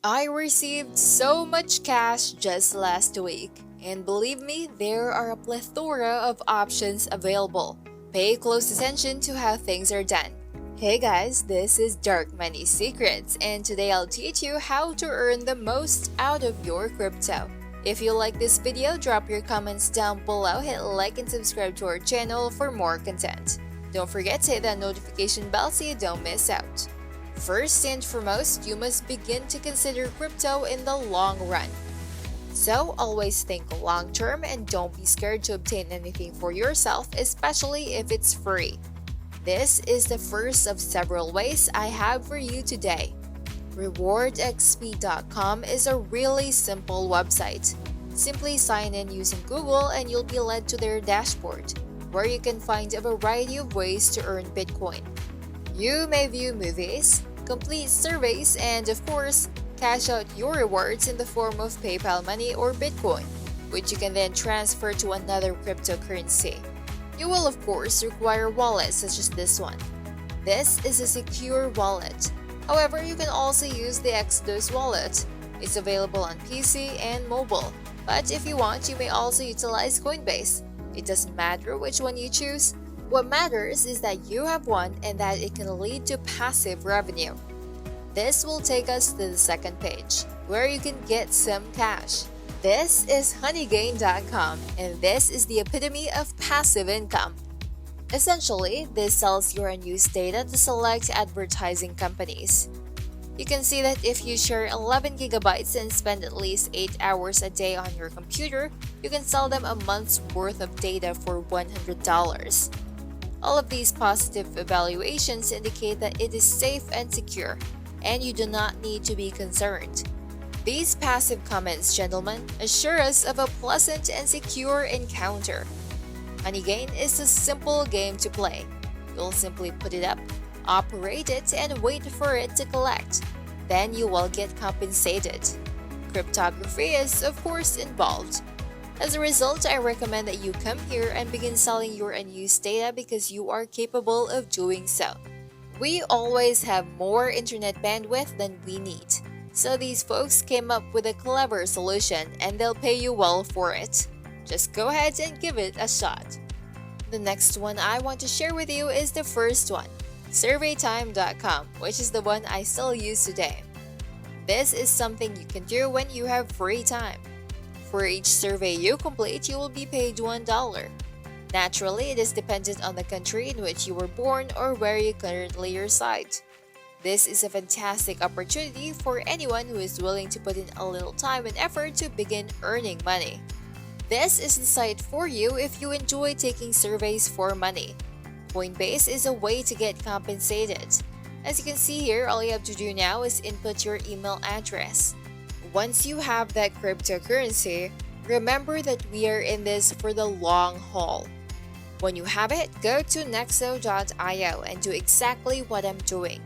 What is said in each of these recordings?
I received so much cash just last week, and believe me, there are a plethora of options available. Pay close attention to how things are done. Hey guys, this is Dark Money Secrets, and today I'll teach you how to earn the most out of your crypto. If you like this video, drop your comments down below, hit like and subscribe to our channel for more content. Don't forget to hit that notification bell so you don't miss out. First and foremost, you must begin to consider crypto in the long run. So always think long term and don't be scared to obtain anything for yourself, especially if it's free. This is the first of several ways I have for you today. Rewardxp.com is a really simple website. Simply sign in using Google and you'll be led to their dashboard, where you can find a variety of ways to earn Bitcoin. You may view movies, complete surveys, and of course, cash out your rewards in the form of PayPal money or Bitcoin, which you can then transfer to another cryptocurrency. You will of course require wallets such as this one. This is a secure wallet. However, you can also use the Exodus wallet. It's available on PC and mobile. But if you want, you may also utilize Coinbase. It doesn't matter which one you choose. What matters is that you have one and that it can lead to passive revenue. This will take us to the second page, where you can get some cash. This is Honeygain.com, and this is the epitome of passive income. Essentially, this sells your unused data to select advertising companies. You can see that if you share 11 gigabytes and spend at least 8 hours a day on your computer, you can sell them a month's worth of data for $100. All of these positive evaluations indicate that it is safe and secure, and you do not need to be concerned. These passive comments, gentlemen, assure us of a pleasant and secure encounter. Honeygain is a simple game to play. You'll simply put it up, operate it, and wait for it to collect. Then you will get compensated. Cryptography is, of course, involved. As a result, I recommend that you come here and begin selling your unused data because you are capable of doing so. We always have more internet bandwidth than we need. So these folks came up with a clever solution and they'll pay you well for it. Just go ahead and give it a shot. The next one I want to share with you is the first one, surveytime.com, which is the one I still use today. This is something you can do when you have free time. For each survey you complete, you will be paid $1. Naturally, it is dependent on the country in which you were born or where you currently reside. This is a fantastic opportunity for anyone who is willing to put in a little time and effort to begin earning money. This is the site for you if you enjoy taking surveys for money. Coinbase is a way to get compensated. As you can see here, all you have to do now is input your email address. Once you have that cryptocurrency, remember that we are in this for the long haul. When you have it, go to Nexo.io and do exactly what I'm doing.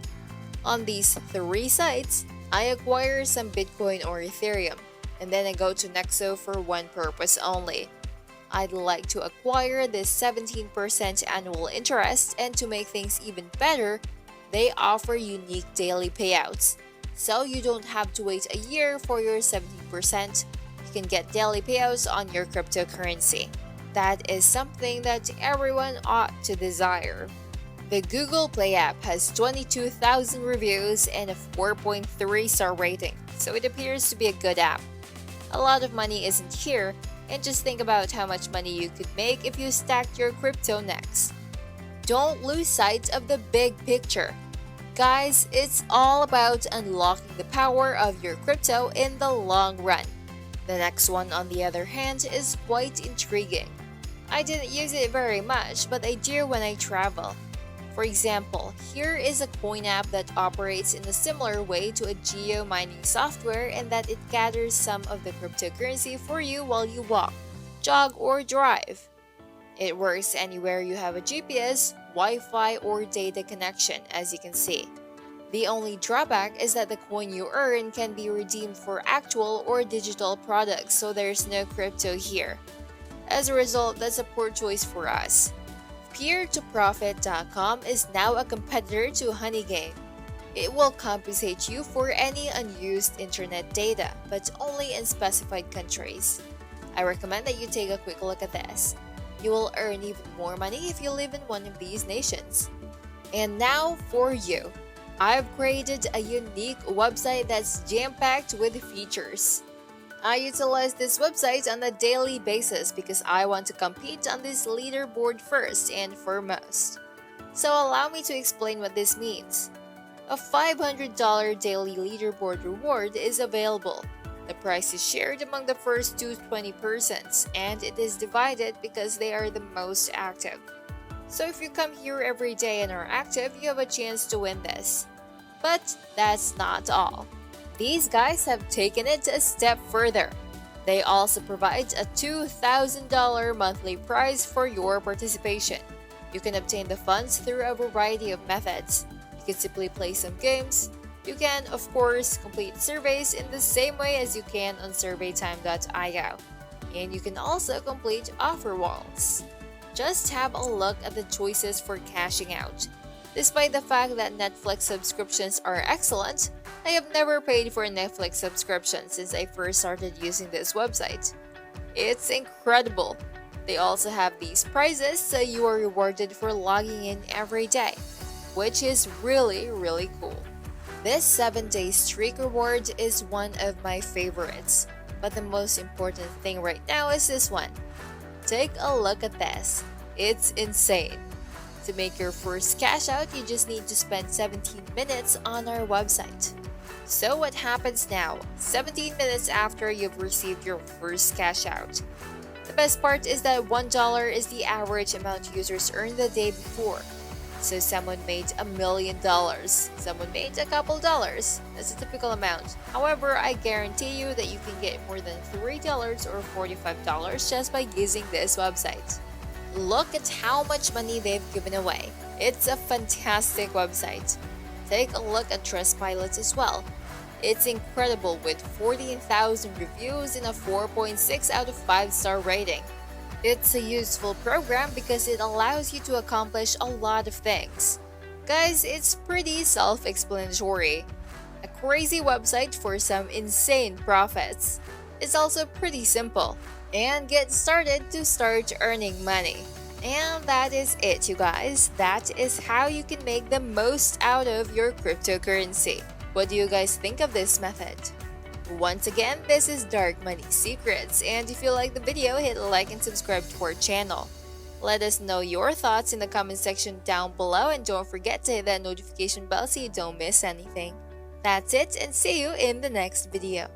On these three sites, I acquire some Bitcoin or Ethereum, and then I go to Nexo for one purpose only. I'd like to acquire this 17% annual interest, and to make things even better, they offer unique daily payouts. So you don't have to wait a year for your 17%. You can get daily payouts on your cryptocurrency. That is something that everyone ought to desire. The Google Play app has 22,000 reviews and a 4.3 star rating, so it appears to be a good app. A lot of money isn't here, and just think about how much money you could make if you stacked your crypto next. Don't lose sight of the big picture. Guys, it's all about unlocking the power of your crypto in the long run. The next one, on the other hand, is quite intriguing. I didn't use it very much, but I do when I travel. For example, here is a coin app that operates in a similar way to a geo-mining software in that it gathers some of the cryptocurrency for you while you walk, jog, or drive. It works anywhere you have a GPS, Wi-Fi, or data connection, as you can see. The only drawback is that the coin you earn can be redeemed for actual or digital products, so there's no crypto here. As a result, that's a poor choice for us. Peer-to-profit.com is now a competitor to Honeygain. It will compensate you for any unused internet data, but only in specified countries. I recommend that you take a quick look at this. You will earn even more money if you live in one of these nations. And now for you. I've created a unique website that's jam-packed with features. I utilize this website on a daily basis because I want to compete on this leaderboard first and foremost. So allow me to explain what this means. A $500 daily leaderboard reward is available. The price is shared among the first 220 persons, and it is divided because they are the most active. So if you come here every day and are active, you have a chance to win this. But that's not all. These guys have taken it a step further. They also provide a $2,000 monthly prize for your participation. You can obtain the funds through a variety of methods. You can simply play some games. You can, of course, complete surveys in the same way as you can on surveytime.io. And you can also complete offer walls. Just have a look at the choices for cashing out. Despite the fact that Netflix subscriptions are excellent, I have never paid for a Netflix subscription since I first started using this website. It's incredible. They also have these prizes, so you are rewarded for logging in every day, which is really cool. This 7-day streak reward is one of my favorites, but the most important thing right now is this one. Take a look at this. It's insane. To make your first cash out, you just need to spend 17 minutes on our website. So what happens now, 17 minutes after you've received your first cash out? The best part is that $1 is the average amount users earned the day before. So someone made $1 million, someone made a couple dollars. That's a typical amount. However, I guarantee you that you can get more than $3 or $45 just by using this website. Look at how much money they've given away. It's a fantastic website. Take a look at Trustpilot as well. It's incredible with 14,000 reviews and a 4.6 out of 5 star rating. It's a useful program because it allows you to accomplish a lot of things. Guys, it's pretty self-explanatory. A crazy website for some insane profits. It's also pretty simple. And get started to start earning money. And that is it, you guys. That is how you can make the most out of your cryptocurrency. What do you guys think of this method? Once again, this is Dark Money Secrets, and if you like the video, hit like and subscribe to our channel. Let us know your thoughts in the comment section down below, and don't forget to hit that notification bell so you don't miss anything. That's it, and see you in the next video.